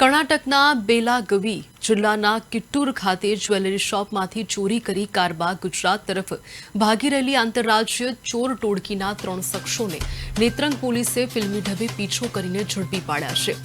કર્ણાટકના બેલાગવી જિલ્લાના કિટ્ટૂર ખાતે જ્વેલરી શોપમાંથી ચોરી કરી કારમાં ગુજરાત તરફ ભાગી રહેલી આંતરરાજ્ય ચોર ટોળકીના 3 શખ્સોને નેત્રંગ પોલીસે ફિલ્મી ઢબે પીછો કરીને ઝડપી પાડ્યા છે।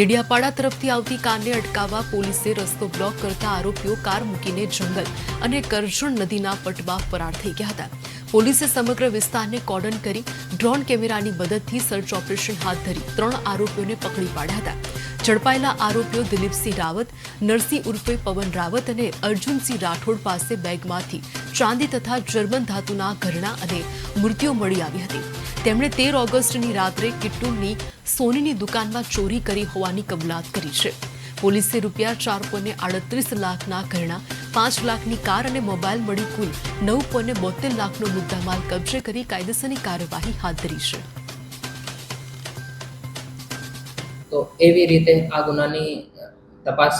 દેડિયાપાડા તરફથી આવતી કારને અટકાવવા પોલીસે રસ્તો બ્લોક કરતા આરોપીઓ કાર મૂકીને જંગલ અને કરજણ નદીના પટમાં ફરાર થઈ ગયા હતા। પોલીસે સમગ્ર વિસ્તારને કોર્ડન કરી ડ્રોન કેમેરાની મદદથી સર્ચ ઓપરેશન હાથ ધરી 3 આરોપીઓને પકડી પાડ્યા હતા। ઝડપાયેલા આરોપીઓ દિલીપસિંહ રાવત, નરસિંહ ઉર્ફે પવન રાવત અને અર્જુનસિંહ રાઠોડ પાસે બેગમાંથી ચાંદી તથા જર્મન ધાતુના ઘરેણાં અને મૂર્તિઓ મળી આવી હતી। તેમણે 13 ઓગસ્ટની રાત્રે કિટ્ટૂરની સોનીની દુકાનમાં ચોરી કરી હોવાની કબૂલાત કરી છે। પોલીસે ₹4.38 લાખના ઘરેણાં, 5 લાખની કાર અને મોબાઈલ મળી કુલ 9.72 લાખનો મુદ્દામાલ કબજે કરી કાયદેસરની કાર્યવાહી હાથ ધરી છે। તો એવી રીતે આ ગુનાની તપાસ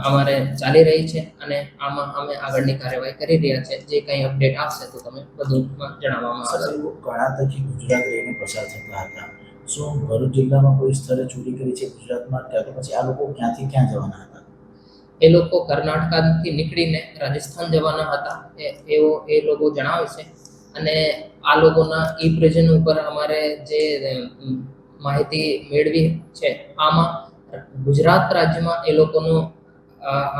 અમારે ચાલી રહી છે અને આમાં અમે આગળની કાર્યવાહી કરી રહ્યા છે। જે કંઈ અપડેટ આવશે તો તમે વધુમાં જણાવવામાં આવશે। કર્ણાટકથી ગુજરાત રહીને પસાર થતા હતા, શું ભરૂચ જિલ્લામાં કોઈ સ્થળે ચોરી કરી છે ગુજરાતમાં, કે પછી આ લોકો ક્યાંથી ક્યાં જવાના હતા? એ લોકો કર્ણાટકથી નીકળીને રાજસ્થાન જવાના હતા એ લોકો જણાવે છે અને આ લોકોના ઈ પ્રેઝન્ટ ઉપર અમારે જે માહિતી મેળવી છે આમાં ગુજરાત રાજ્યમાં એ લોકોનું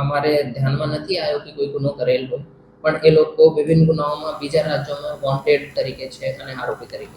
અમારે ધ્યાનમાં નથી આવ્યો કે કોઈ ગુનો કરેલ હોય, પણ એ લોકો વિભિન્ન ગુનાઓમાં બીજા રાજ્યોમાં વોન્ટેડ તરીકે છે અને આરોપી તરીકે છે।